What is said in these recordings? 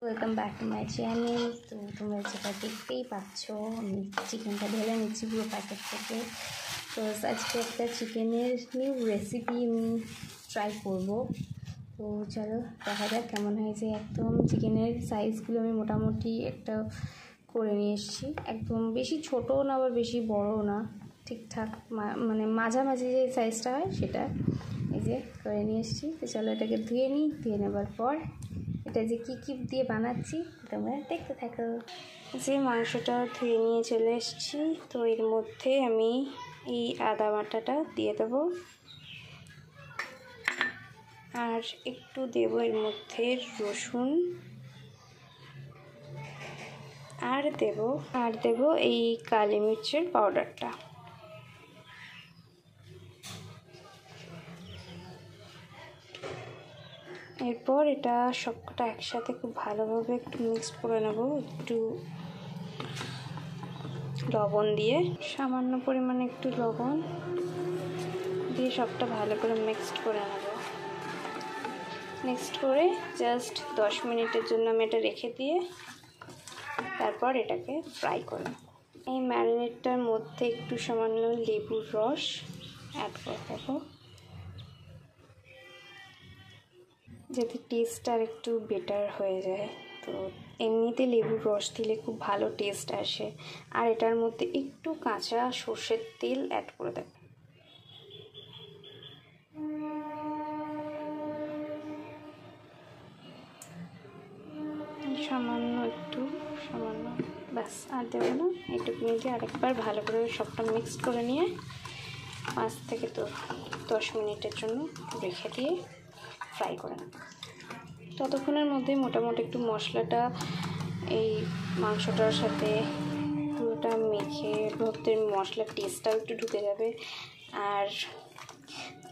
Welcome back to my channel. তো তোমরা যেটা দেখতেই পাচ্ছ, আমি চিকেনটা ঢেলে নিচ্ছি পুরো প্যাকেট থেকে। তো আজকে একটা চিকেনের নিউ রেসিপি আমি ট্রাই করব। তো চলো দেখা যাক কেমন হয়েছে। একদম চিকেনের সাইজগুলো আমি মোটামুটি একটা করে নিয়ে এসেছি, একদম বেশি ছোটও না আবার বেশি বড়ও না, ঠিকঠাক মানে মাঝামাঝি যে সাইজটা হয় সেটা এই যে করে নিয়ে এসেছি। তো চলো এটাকে ধুয়ে নিই। ধুয়ে নেবার পর এটা যে কী দিয়ে বানাচ্ছি তোমরা দেখতে থাকো। যে মাংসটা ধুয়ে নিয়ে চলে এসেছি, তো এর মধ্যে আমি এই আদা বাটাটা দিয়ে দেবো, আর একটু দেবো এর মধ্যে রসুন, আর দেবো এই কালি মির্চের পাউডারটা। এরপর এটা সবকটা একসাথে খুব ভালোভাবে একটু মিক্সড করে নেব, একটু লবণ দিয়ে, সামান্য পরিমাণে একটু লবণ দিয়ে সবটা ভালো করে মিক্সড করে নেব। মিক্সড করে জাস্ট 10 মিনিটের জন্য আমি এটা রেখে দিয়ে তারপর এটাকে ফ্রাই করে নেব। এই ম্যারিনেটটার মধ্যে একটু সামান্য লেবুর রস অ্যাড করে দেবো, যাতে টেস্টটা আর একটু বেটার হয়ে যায়। তো এমনিতে লেবুর রস দিলে খুব ভালো টেস্ট আসে। আর এটার মধ্যে একটু কাঁচা সর্ষের তেল অ্যাড করে দেব। সামান্য ব্যাস, আর দেবো না, এইটুকু দিয়ে আরেকবার ভালো করে সবটা মিক্স করে নিয়ে 5 থেকে 10 মিনিটের জন্য রেখে দিয়ে ফ্রাই করে নেব। ততক্ষণের মধ্যে মোটামুটি একটু মশলাটা এই মাংসটার সাথে পুরোটা মেখে ভক্তের মশলার টেস্টটাও একটু ঢুকে যাবে। আর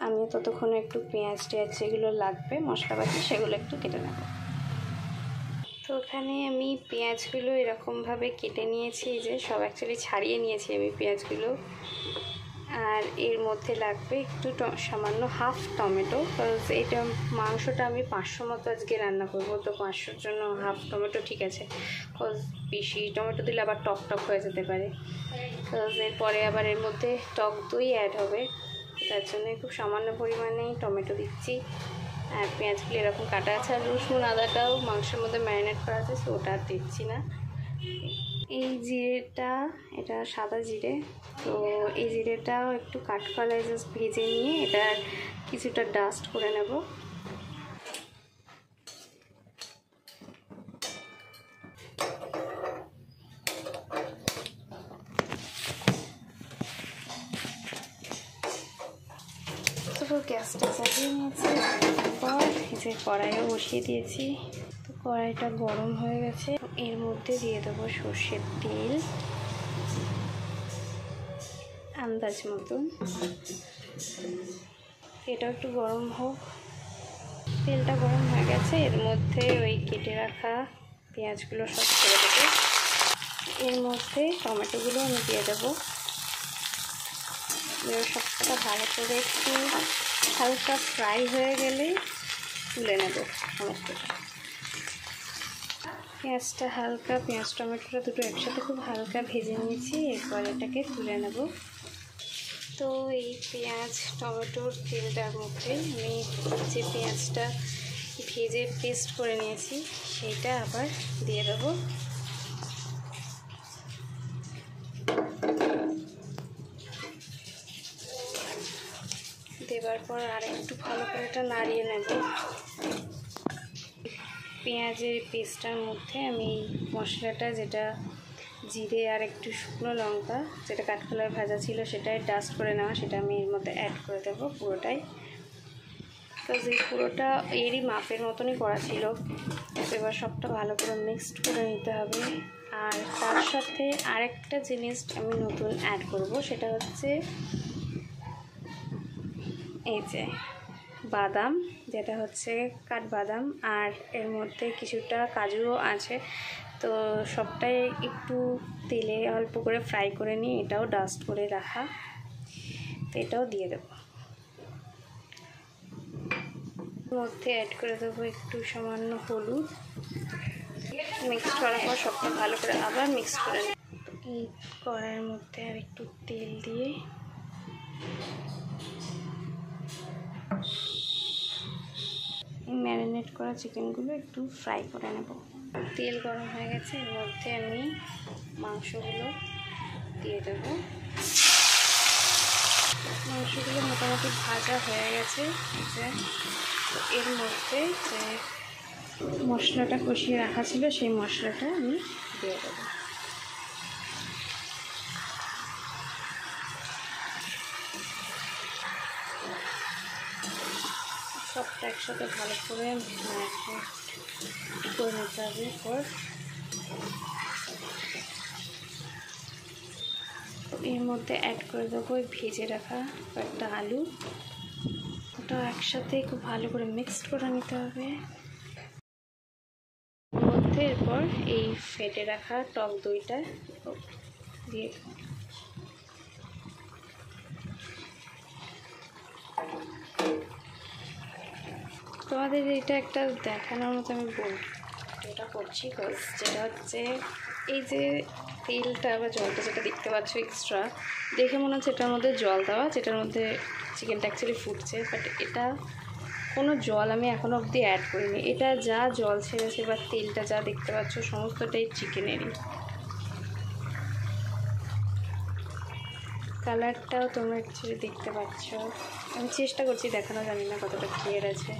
আমি ততক্ষণে একটু পেঁয়াজ যেগুলো লাগবে মশলাপাতি সেগুলো একটু কেটে নেব। তো ওখানে আমি পেঁয়াজগুলো এরকমভাবে কেটে নিয়েছি, যে সব অ্যাকচুয়ালি ছাড়িয়ে নিয়েছি আমি পেঁয়াজগুলো। আর এর মধ্যে লাগবে একটু সামান্য হাফ টমেটো, কারণ এইটা মাংসটা আমি 500 মতো আজকে রান্না করবো, তো 500-র জন্য হাফ টমেটো ঠিক আছে। কজ বেশি টমেটো দিলে আবার টক হয়ে যেতে পারে। কজ এরপরে আবার এর মধ্যে টক দই অ্যাড হবে, তার জন্য খুব সামান্য পরিমাণেই টমেটো দিচ্ছি। আর পেঁয়াজগুলো এরকম কাটা আছে, আর রসুন আদাটাও মাংসের মধ্যে ম্যারিনেট করা আছে, সো ওটা আর দিচ্ছি না। এই জিরেটা, এটা সাদা জিরে, তো এই জিরেটাও একটু কাঠকলায় জাস্ট ভেজে নিয়ে এটা কিছুটা ডাস্ট করে নেব। তো গ্যাসটা জ্বালিয়ে নিয়েছি, তারপর এই যে কড়াইও বসিয়ে দিয়েছি। তো কড়াইটা গরম হয়ে গেছে, এর মধ্যে দিয়ে দেবো সর্ষের তেল আন্দাজ মতন। এটাও একটু গরম হোক। তেলটা গরম হয়ে গেছে, এর মধ্যে ওই কেটে রাখা পেঁয়াজগুলো সব ছেড়ে দেবো। এর মধ্যে টমেটোগুলো আমি দিয়ে দেবো। সবটা ভালো করে একটু হালকা ফ্রাই হয়ে গেলেই তুলে নেব সমস্তটা। পেঁয়াজ টমেটোটা দুটো একসাথে খুব হালকা ভেজে নিয়েছি, এরপর এটাকে তুলে নেব। তো এই পেঁয়াজ টমেটোর তেলটার মধ্যে আমি যে পেঁয়াজটা ভেজে পেস্ট করে নিয়েছি সেইটা আবার দিয়ে দেবো। দেবার পর আর একটু ভালো করে এটা নাড়িয়ে নেব। পেঁয়াজের পেস্টটার মধ্যে আমি মশলাটা, যেটা জিরে আর একটু শুকনো লঙ্কা, যেটা কাঠকলায় ভাজা ছিল সেটাই ডাস্ট করে নেওয়া, সেটা আমি এর মধ্যে অ্যাড করে দেবো পুরোটাই। তো যে পুরোটা এরই মাপের মতনই করা ছিল। এবার সবটা ভালো করে মিক্সড করে নিতে হবে। আর তার সাথে আরেকটা জিনিস আমি নতুন অ্যাড করব, সেটা হচ্ছে এই যে বাদাম, যেটা হচ্ছে কাঠবাদাম, আর এর মধ্যে কিছুটা কাজুও আছে। তো সবটাই একটু তেলে অল্প করে ফ্রাই করে নিয়ে এটাও ডাস্ট করে রাখা, তো এটাও দিয়ে দেবো। মধ্যে অ্যাড করে দেবো একটু সামান্য হলুদ, মিক্স করার পর সবটা ভালো করে আবার মিক্স করে নেব। এই কড়াইয়ের মধ্যে আর একটু তেল দিয়ে ম্যারিনেট করা চিকেনগুলো একটু ফ্রাই করে নেব। তেল গরম হয়ে গেছে, এর মধ্যে আমি মাংসগুলো দিয়ে দেব। মাংসগুলো মোটামুটি ভাজা হয়ে গেছে। তো এর মধ্যে যে মশলাটা কষিয়ে রাখা ছিল সেই মশলাটা আমি দিয়ে দেবো। সবটা একসাথে ভালো করে করে নিতে হবে। এরপর এর মধ্যে অ্যাড করে দেবো ভেজে রাখা একটা আলু। ওটা একসাথে খুব ভালো করে মিক্সড করে নিতে হবে। এর মধ্যে এরপর এই ফেটে রাখা টক দইটা দিয়ে তোমাদের এটা একটা দেখানোর মতো আমি এটা করছি। যেটা হচ্ছে এই যে তেলটা বা জলটা যেটা দেখতে পাচ্ছ এক্সট্রা, দেখে মনে হচ্ছে এটার মধ্যে জল দেওয়া, যেটার মধ্যে চিকেনটা অ্যাকচুয়ালি ফুটছে, বাট এটা কোনো জল আমি এখনও অবধি অ্যাড করিনি। এটা যা জল ছেড়েছে বা তেলটা যা দেখতে পাচ্ছ সমস্তটাই চিকেনেরই। কালারটাও তোমরা অ্যাকচুয়ালি দেখতে পাচ্ছ। আমি চেষ্টা করছি দেখানো, জানি না কতটা ক্লিয়ার আছে।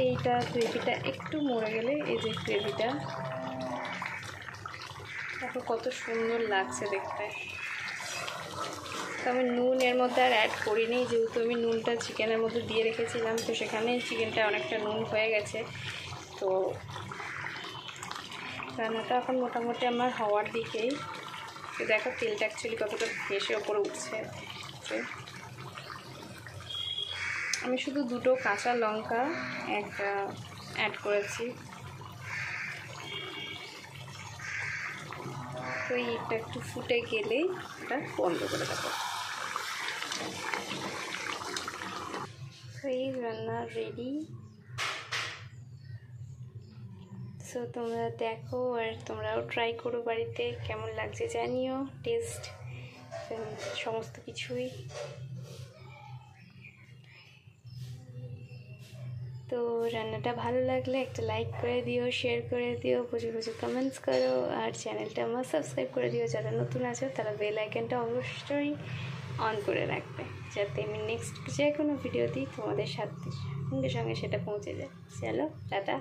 এইটা গ্রেভিটা একটু মরে গেলে, এই যে গ্রেভিটা দেখো কত সুন্দর লাগছে দেখতে। তো আমি নুন এর মধ্যে আর অ্যাড করিনি, যেহেতু আমি নুনটা চিকেনের মধ্যে দিয়ে রেখেছিলাম, তো সেখানে চিকেনটা অনেকটা নুন হয়ে গেছে। তো রান্নাটা এখন মোটামুটি আমার হওয়ার দিকেই। তো দেখো তেলটা অ্যাকচুয়ালি কতটা ভেসে ওপরে উঠছে। আমি শুধু দুটো কাঁচা লঙ্কা অ্যাড করেছি। তো এটা একটু ফুটে গেলেই এটা বন্ধ করে দেবো। তো এই রান্না রেডি। সো তোমরা দেখো আর তোমরাও ট্রাই করো বাড়িতে, কেমন লাগছে জানিও, টেস্ট সমস্ত কিছুই। তো রান্নাটা ভালো লাগলে একটা লাইক করে দিও, শেয়ার করে দিও, প্রচুর প্রচুর কমেন্টস করো, আর চ্যানেলটা আমার সাবস্ক্রাইব করে দিও। যারা নতুন আছো তারা বেল আইকনটা অবশ্যই অন করে রাখবে, যাতে আমি নেক্সট যে কোনো ভিডিও দিই তোমাদের সাথে সঙ্গে সঙ্গে সেটা পৌঁছে যায়। চলো টাটা,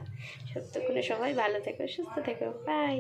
সত্যক্ষণে সবাই ভালো থেকো, সুস্থ থেকো, বাই।